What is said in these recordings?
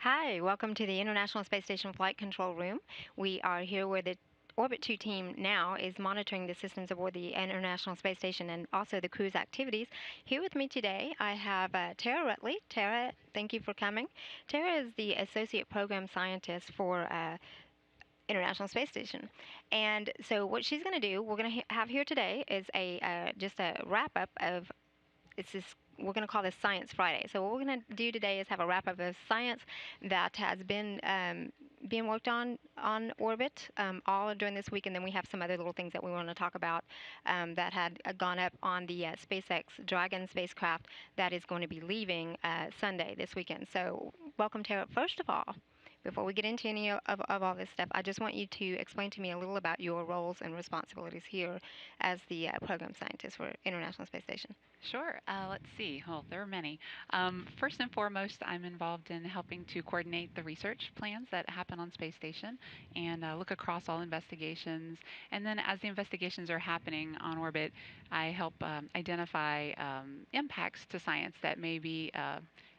Hi, welcome to the International Space Station Flight Control Room. We are here where the Orbit 2 team now is monitoring the systems aboard the International Space Station and also the crew's activities. Here with me today, I have Tara Rutley. Tara, thank you for coming. Tara is the Associate Program Scientist for International Space Station. And so what she's going to do, we're going to have here today is a just a wrap up of it's this we're going to call this Science Friday. So what we're going to do today is have a wrap up of science that has been being worked on orbit all during this week, and then we have some other little things that we want to talk about that had gone up on the SpaceX Dragon spacecraft that is going to be leaving Sunday this weekend. So welcome, Tara. First of all, before we get into any of all this stuff, I just want you to explain to me a little about your roles and responsibilities here as the program scientist for International Space Station. Sure. Let's see. Well, there are many. First and foremost, I'm involved in helping to coordinate the research plans that happen on Space Station and look across all investigations. And then, as the investigations are happening on orbit, I help identify impacts to science that may be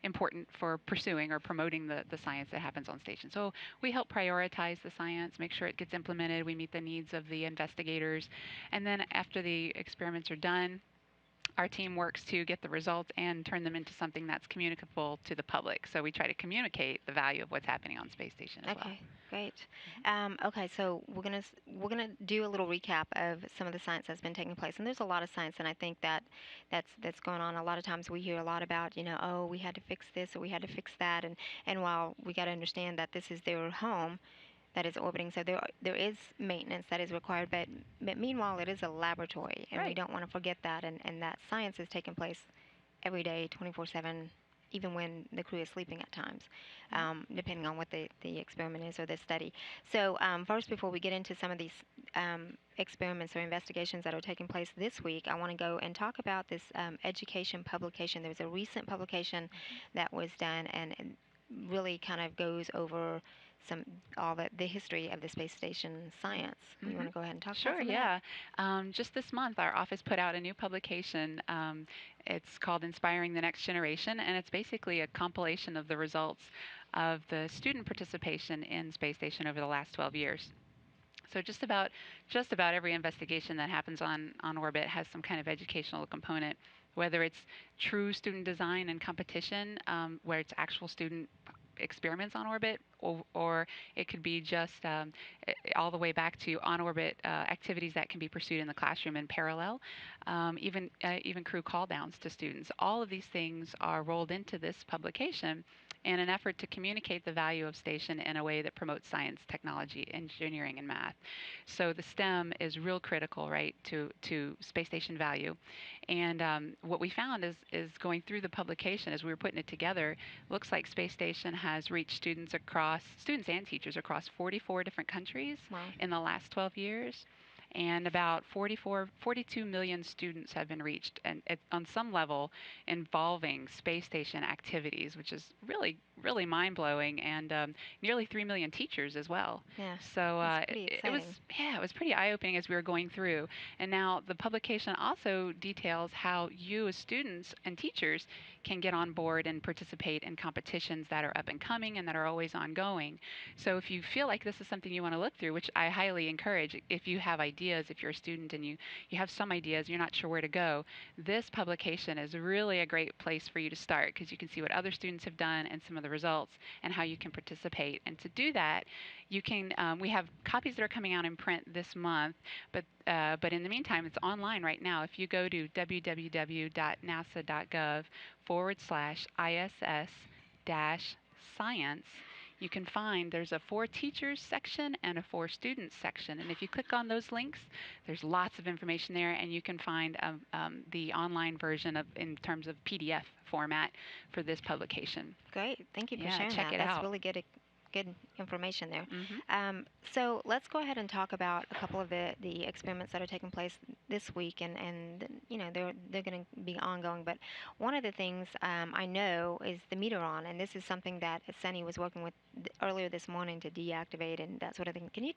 important for pursuing or promoting the science that happens on station. So we help prioritize the science, make sure it gets implemented, we meet the needs of the investigators, and then after the experiments are done, our team works to get the results and turn them into something that's communicable to the public. So we try to communicate the value of what's happening on space station as well. Okay, great. Okay, so we're gonna do a little recap of some of the science that's been taking place, and there's a lot of science, and I think that's going on. A lot of times we hear a lot about, oh, we had to fix this or we had to fix that, and while we got to understand that this is their home that is orbiting, so there is maintenance that is required, but meanwhile it is a laboratory, and we Right. don't want to forget that, and that science is taking place every day, 24/7, even when the crew is sleeping at times, Mhm. depending on what the experiment is or the study. So first, before we get into some of these experiments or investigations that are taking place this week, I want to go and talk about this education publication. There was a recent publication that was done, and it really kind of goes over some all the history of the space station science. You want Mhm. to go ahead and talk about Sure, some of that? yeah. Just this month, our office put out a new publication. It's called Inspiring the Next Generation, and it's basically a compilation of the results of the student participation in space station over the last 12 years. So just about every investigation that happens on orbit has some kind of educational component, whether it's true student design and competition, where it's actual student experiments on orbit, or it could be just all the way back to on orbit activities that can be pursued in the classroom in parallel, even crew call downs to students. All of these things are rolled into this publication in an effort to communicate the value of station in a way that promotes science, technology, engineering, and math. So the STEM is real critical, right, to space station value. And what we found is going through the publication as we were putting it together, looks like space station has reached students and teachers across 44 different countries Wow. in the last 12 years. And about 42 million students have been reached, and on some level involving space station activities, which is really mind blowing, and nearly 3 million teachers as well. Yeah, So that's pretty it was, exciting. yeah, it was pretty eye opening as we were going through. And now the publication also details how you as students and teachers can get on board and participate in competitions that are up and coming and that are always ongoing. So if you feel like this is something you want to look through, which I highly encourage, if you have ideas, if you're a student and you have some ideas, you're not sure where to go, this publication is really a great place for you to start, because you can see what other students have done and some of the results and how you can participate. And to do that, you can. We have copies that are coming out in print this month, but in the meantime, it's online right now. If you go to www.nasa.gov/ISS-science, you can find there's a for teachers section and a for students section. And if you click on those links, there's lots of information there, and you can find the online version of in terms of PDF format for this publication. Great. Thank you for Yeah, sharing check that. it That's out. really good information there. Hmm. So let's go ahead and talk about a couple of the experiments that are taking place this week, and they're going to be ongoing. But one of the things I know is the Meteoron, and this is something that Sunny was working with earlier this morning to deactivate and that sort of thing. Can you?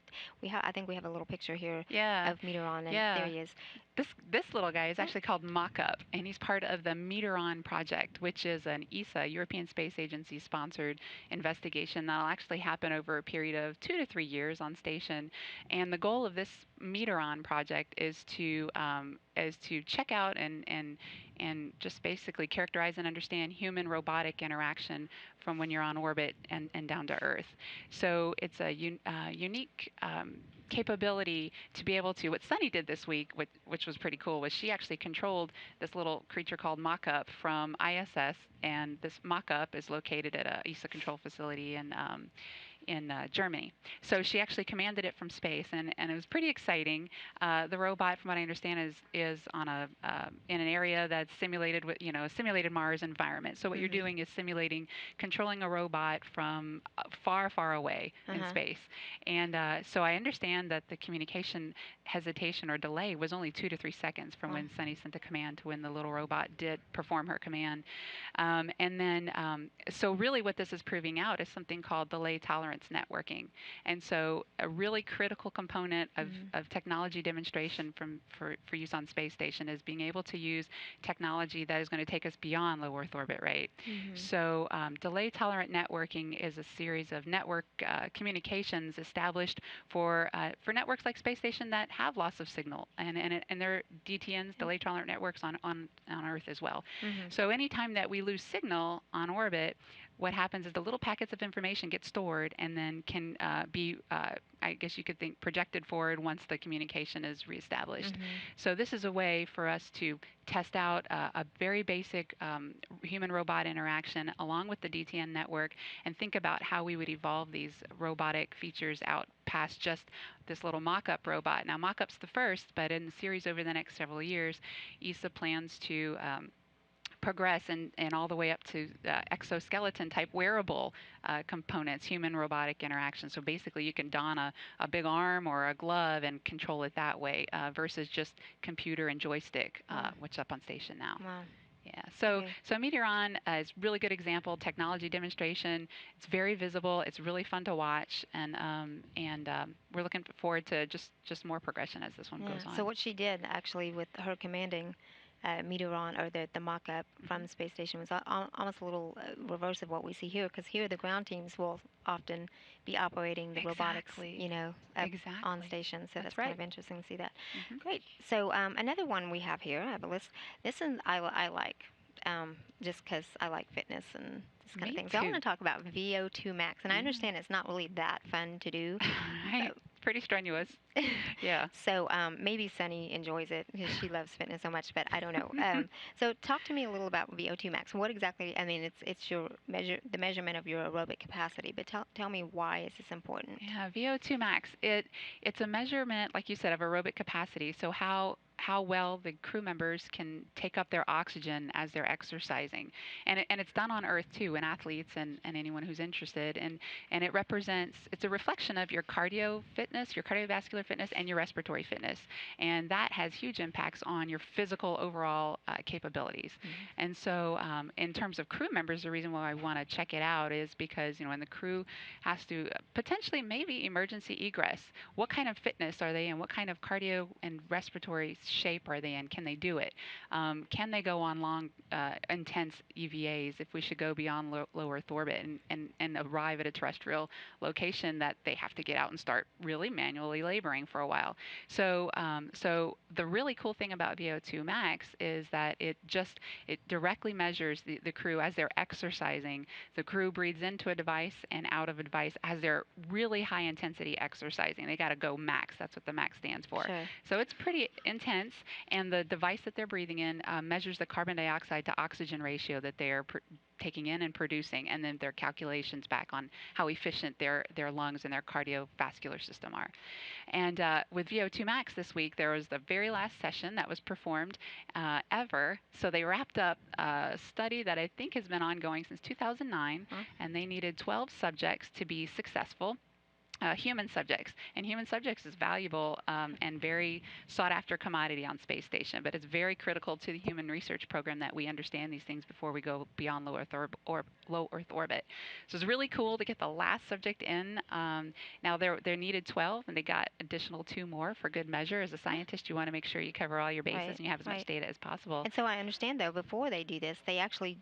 I think we have a little picture here Yeah, of Meteoron, and there yeah. he is. This little guy is Oh. actually called Mockup, and he's part of the Meteoron project, which is an ESA, European Space Agency sponsored investigation that'll actually happen over a period of 2 to 3 years on station. And the goal of this Meteoron project is to check out and just basically characterize and understand human robotic interaction from when you're on orbit and down to Earth. So it's a unique capability to be able to. What Sunny did this week, which was pretty cool, was she actually controlled this little creature called Mockup from ISS, and this Mockup is located at a ESA control facility in Germany. So she actually commanded it from space, and it was pretty exciting. The robot, from what I understand, is on a in an area that's simulated with a simulated Mars environment. So what you're Mhm. doing is simulating controlling a robot from far, far away Uh in huh. space. And so I understand that the communication hesitation or delay was only 2 to 3 seconds from Well. when Sunny sent the command to when the little robot did perform her command. And then, so really what this is proving out is something called delay tolerance networking. And so a really critical component Mhm. of technology demonstration for use on space station is being able to use technology that is going to take us beyond low Earth orbit rate. Mhm. So delay tolerant networking is a series of network communications established for networks like space station that have loss of signal, and they're DTNs, delay tolerant networks on Earth as well. Mhm. So anytime that we lose signal on orbit, what happens is the little packets of information get stored and then can be, I guess you could think, projected forward once the communication is reestablished. Mhm. So this is a way for us to test out a very basic human-robot interaction along with the DTN network and think about how we would evolve these robotic features out past just this little mock-up robot. Now, mock-up's the first, but in the series over the next several years, ESA plans to progress and all the way up to exoskeleton type wearable components, human robotic interaction. So basically, you can don a big arm or a glove and control it that way versus just computer and joystick, Wow. which is up on station now. Wow. Yeah, so Okay. so Meteoron is a really good example technology demonstration. It's very visible. It's really fun to watch, and we're looking forward to just more progression as this one Yeah. goes So on. what she did actually with her commanding Meteoron, or the mock-up from Hmm. the space station, was almost a little reverse of what we see here, because here the ground teams will often be operating the robotics, Exactly. up on Exactly. station. So that's That's kind right. of interesting to see that. Hmm. Great. So another one we have here, I have a list. This one I like, just because I like fitness and this kind of Me thing. So I want too. to talk about VO2 max, and I Yeah. understand it's not really that fun to do. Right. Pretty strenuous. Yeah. So maybe Sunny enjoys it because she loves fitness so much, but I don't know. So talk to me a little about VO2 max. What exactly? I mean, it's your the measurement of your aerobic capacity, but tell me, why is this important? Yeah, VO2 max. It's a measurement, like you said, of aerobic capacity. So how well the crew members can take up their oxygen as they're exercising, and it's done on Earth too, in athletes and anyone who's interested, and it's a reflection of your cardio fitness, your cardiovascular fitness, and your respiratory fitness, and that has huge impacts on your physical overall capabilities. Mm-hmm. And so, in terms of crew members, the reason why I want to check it out is because when the crew has to potentially maybe emergency egress. What kind of fitness are they in? What kind of cardio and respiratory shape are they in? Can they do it? Can they go on long, intense EVAs if we should go beyond low Earth orbit and arrive at a terrestrial location that they have to get out and start really manually laboring for a while? So the really cool thing about VO2 max is that it directly measures the crew as they're exercising. The crew breathes into a device and out of a device as they're really high intensity exercising. They got to go max. That's what the max stands for. Sure. So it's pretty intense. And the device that they're breathing in measures the carbon dioxide to oxygen ratio that they are taking in and producing, and then their calculations back on how efficient their lungs and their cardiovascular system are. And with VO2 Max this week, there was the very last session that was performed ever. So they wrapped up a study that I think has been ongoing since 2009, Huh? and they needed 12 subjects to be successful. human subjects. And human subjects is valuable and very sought after commodity on space station. But it's very critical to the human research program that we understand these things before we go beyond low Earth orbit. So it's really cool to get the last subject in. Now they're needed 12, and they got additional two more for good measure. As a scientist, you want to make sure you cover all your bases Right, and you have as much right. data as possible. And so I understand though, before they do this, they actually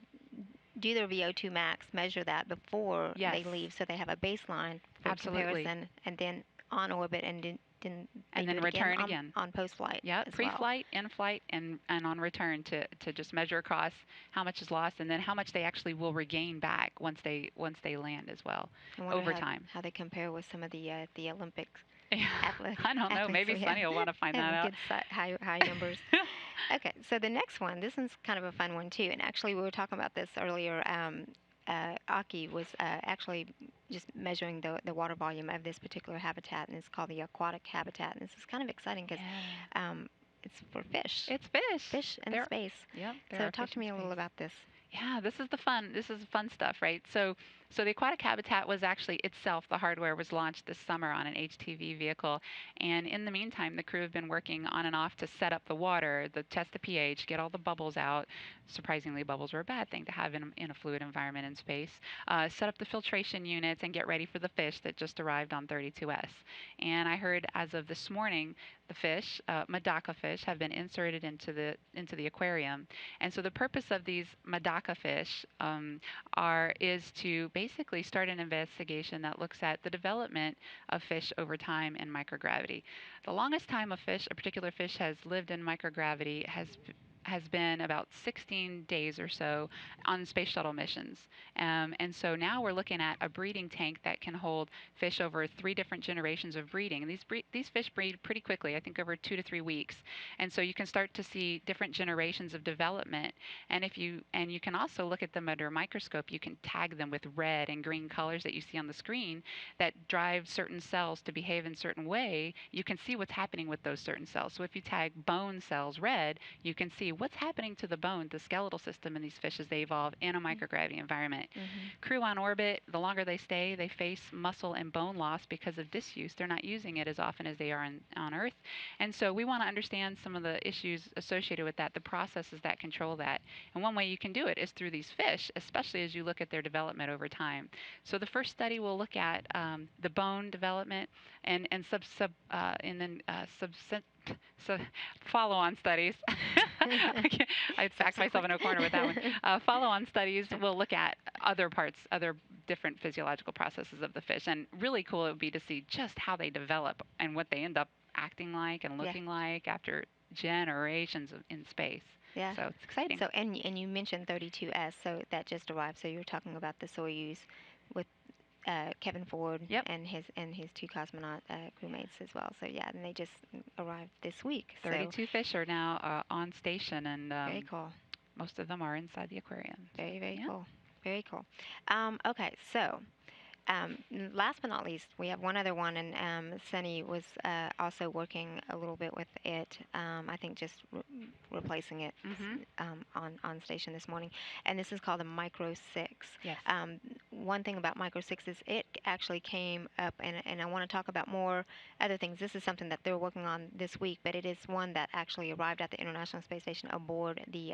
do their VO2 max, measure that before Yes, they leave, so they have a baseline for absolutely. comparison, and then on orbit, and then they And do then it again return again. on post flight Yeah, as well. pre-flight, in-flight, and on return to just measure across how much is lost, and then how much they actually will regain back once they land as well, I wonder over time. how they compare with some of the Olympics Yeah, I don't know. athletes Maybe we have Sunny will want to find that having out. good high numbers. Okay, so the next one, this one's kind of a fun one too, and actually we were talking about this earlier. Aki was actually just measuring the water volume of this particular habitat, and it's called the aquatic habitat. And this is kind of exciting because Yeah, it's for fish, it's fish. fish in There, space. yep, there So are talk fish to in me a little space. about this. Yeah, this is fun stuff, right? So the aquatic habitat was actually itself, the hardware was launched this summer on an HTV vehicle, and in the meantime, the crew have been working on and off to set up the water, test the pH, get all the bubbles out. Surprisingly, bubbles are a bad thing to have in a fluid environment in space. Set up the filtration units and get ready for the fish that just arrived on 32S. And I heard as of this morning, the fish, Medaka fish, have been inserted into the aquarium, and so the purpose of these Madaka fish is to basically start an investigation that looks at the development of fish over time in microgravity. The longest time a particular fish has lived in microgravity has been about 16 days or so on space shuttle missions. And so now we're looking at a breeding tank that can hold fish over 3 different generations of breeding. And these fish breed pretty quickly, I think over 2 to 3 weeks. And so you can start to see different generations of development. And you can also look at them under a microscope. You can tag them with red and green colors that you see on the screen that drive certain cells to behave in a certain way. You can see what's happening with those certain cells. So if you tag bone cells red, you can see what's happening to the bone, the skeletal system in these fish as they evolve in a microgravity environment. Mm-hmm. Crew on orbit, the longer they stay, they face muscle and bone loss because of disuse. They're not using it as often as they are on Earth. And so we want to understand some of the issues associated with that, the processes that control that. And one way you can do it is through these fish, especially as you look at their development over time. So the first study will look at the bone development and then so follow-on studies. I'd backed myself Subsequent. in a corner with that one. Follow-on studies will look at other different physiological processes of the fish, and really cool it would be to see just how they develop and what they end up acting like and Yeah, looking like after generations in space. yeah. So it's exciting. So and you mentioned 32S, so that just arrived. So you're talking about the Soyuz with Kevin Ford Yep, and his two cosmonaut crewmates as well. So yeah, and they just arrived this week. So 32 fish are now on station, and very cool. most of them are inside the aquarium. So Very yeah. cool. Very cool. Okay, so last but not least, we have one other one, and Sunny was also working a little bit with it. I think just replacing it Mhm. on station this morning, and this is called a Micro Six. Yes. One thing about Micro Six is it actually came up, and I want to talk about more other things. This is something that they're working on this week, but it is one that actually arrived at the International Space Station aboard the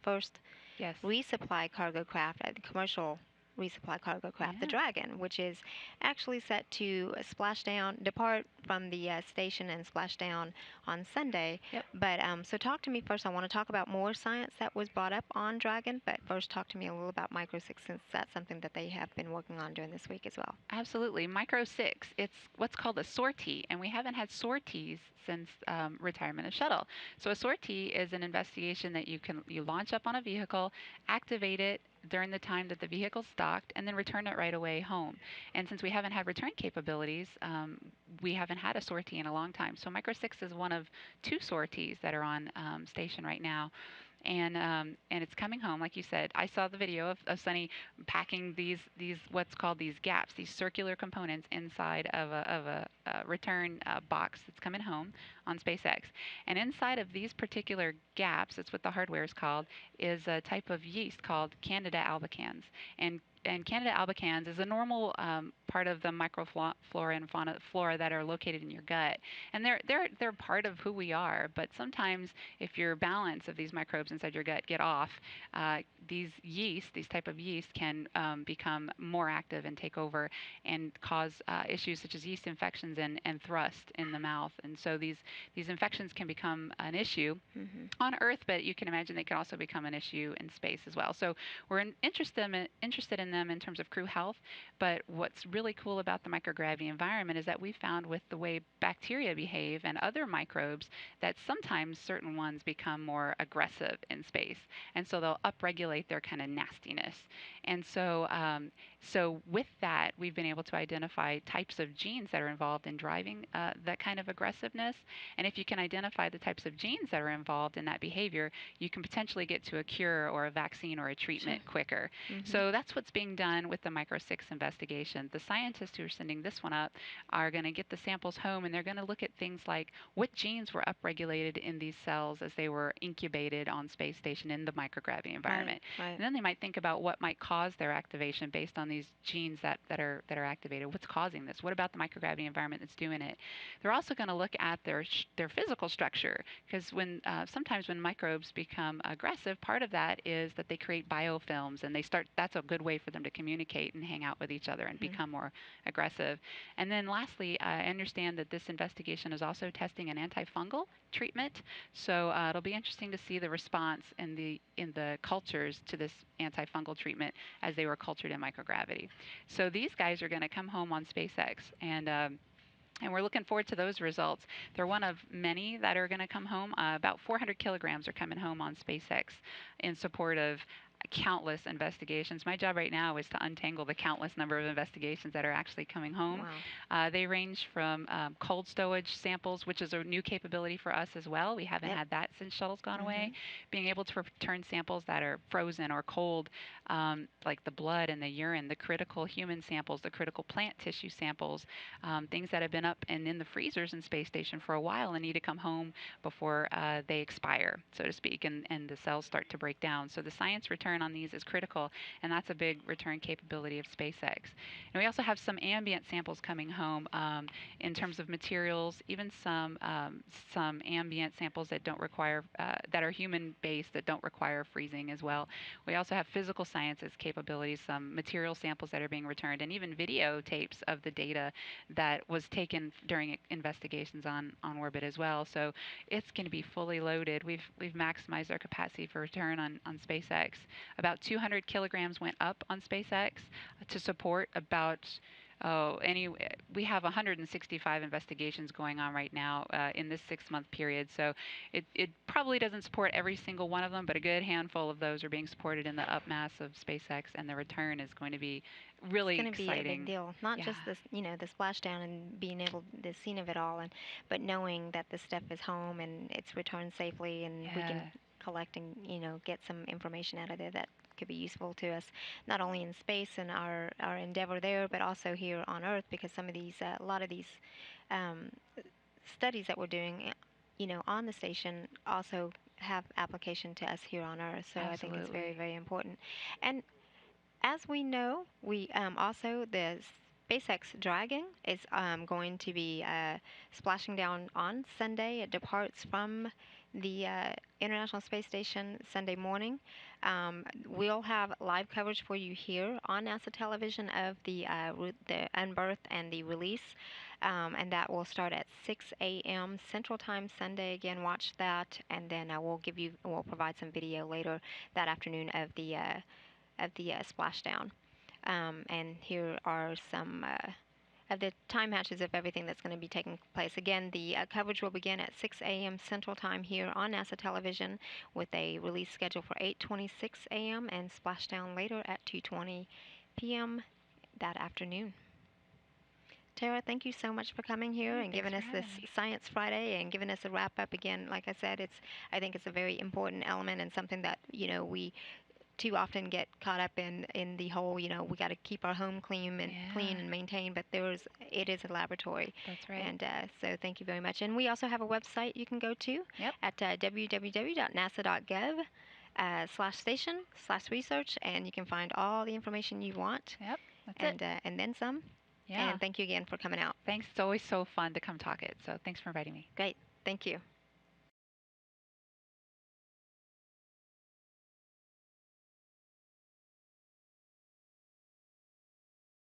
first Yes. resupply cargo craft, the commercial resupply cargo craft, the Yeah. Dragon, which is actually set to splash down, depart from the station and splash down on Sunday. Yep. But so talk to me first. I want to talk about more science that was brought up on Dragon, but first talk to me a little about Micro 6 since that's something that they have been working on during this week as well. Absolutely. Micro 6, it's what's called a sortie, and we haven't had sorties since retirement of shuttle. So a sortie is an investigation that you launch up on a vehicle, activate it during the time that the vehicle's docked, and then return it right away home. And since we haven't had return capabilities, we haven't had a sortie in a long time. So Micro 6 is one of 2 sorties that are on station right now. and it's coming home. Like you said, I saw the video of Sunny packing these what's called these gaps, these circular components inside of a return box that's coming home on SpaceX. And inside of these particular gaps, that's what the hardware is called, is a type of yeast called Candida albicans. And Candida albicans is a normal part of the microflora and flora that are located in your gut, and they're part of who we are. But sometimes, if your balance of these microbes inside your gut get off, these type of yeast can become more active and take over and cause issues such as yeast infections and thrust in the mouth. And so these infections can become an issue Mm-hmm. on Earth, but you can imagine they can also become an issue in space as well. So we're interested in them in terms of crew health. But what's really cool about the microgravity environment is that we found with the way bacteria behave and other microbes that sometimes certain ones become more aggressive in space, and so they'll upregulate their kind of nastiness. And so with that, we've been able to identify types of genes that are involved in driving that kind of aggressiveness. And if you can identify the types of genes that are involved in that behavior, you can potentially get to a cure or a vaccine or a Sure. treatment quicker. Mm-hmm. So that's what's being done with the Micro 6 investigation. The scientists who are sending this one up are going to get the samples home, and they're going to look at things like what genes were upregulated in these cells as they were incubated on space station in the microgravity Right. environment. Right. And then they might think about what might cause their activation based on these genes that are activated. What's causing this? What about the microgravity environment that's doing it? They're also going to look at their physical structure, because when sometimes when microbes become aggressive, part of that is that they create biofilms, and they start. That's a good way for them to communicate and hang out with each other and Mm-hmm. become more aggressive. And then lastly, I understand that this investigation is also testing an antifungal treatment. So it'll be interesting to see the response in the cultures to this antifungal treatment as they were cultured in microgravity. So these guys are going to come home on SpaceX, and we're looking forward to those results. They're one of many that are going to come home. About 400 kilograms are coming home on SpaceX in support of countless investigations. My job right now is to untangle the countless number of investigations that are actually coming home. Wow. They range from cold stowage samples, which is a new capability for us as well. We haven't Yep. had that since shuttle's gone Mm-hmm. away. Being able to return samples that are frozen or cold, like the blood and the urine, the critical human samples, the critical plant tissue samples, things that have been up and in the freezers in space station for a while and need to come home before they expire, so to speak, and the cells start to break down. So the science return on these is critical, and that's a big return capability of SpaceX. And we also have some ambient samples coming home in terms of materials, even some ambient samples that don't require that are human based that don't require freezing as well. We also have physical sciences capabilities, some material samples that are being returned, and even videotapes of the data that was taken during investigations on orbit as well. So it's going to be fully loaded. We've maximized our capacity for return on SpaceX. About 200 kilograms went up on SpaceX to support about we have 165 investigations going on right now in this 6-month period. So it probably doesn't support every single one of them, but a good handful of those are being supported in the upmass of SpaceX, and the return is going to be It's really going to be a big exciting. deal. Not Yeah. just this, the splashdown and being able the scene of it all, but knowing that the stuff is home and it's returned safely, and we can Yeah. collect and get some information out of there that could be useful to us, not only in space and our endeavor there, but also here on Earth, because some of these, a lot of these um, studies that we're doing, on the station also have application to us here on Earth. So I think it's very, Absolutely. very important. And as we know, we also the SpaceX Dragon is going to be splashing down on Sunday. It departs from the International Space Station Sunday morning. We'll have live coverage for you here on NASA television of the unbirth and the release, and that will start at 6 a.m. Central Time Sunday. Again, watch that, and then we'll provide some video later that afternoon of the splashdown. And here are some of the time matches of everything that's going to be taking place. Again, the coverage will begin at 6 a.m. Central Time here on NASA television, with a release schedule for 8:26 a.m. and splashdown later at 2:20 p.m. that afternoon. Tara, thank you so much for coming here Yeah, and thanks giving for us this having me. Science Friday and giving us a wrap up again. Like I said, I think it's a very important element and something that we too often get caught up in the whole, we got to keep our home clean Yeah, and maintained, but it is a laboratory. that's right. And so thank you very much. And we also have a website you can go to Yep, at www.nasa.gov /station/research, and you can find all the information you want yep, that's it. and then some. Yeah, And thank you again for coming out. thanks. It's always so fun to come talk it. So thanks for inviting me. Great. Thank you.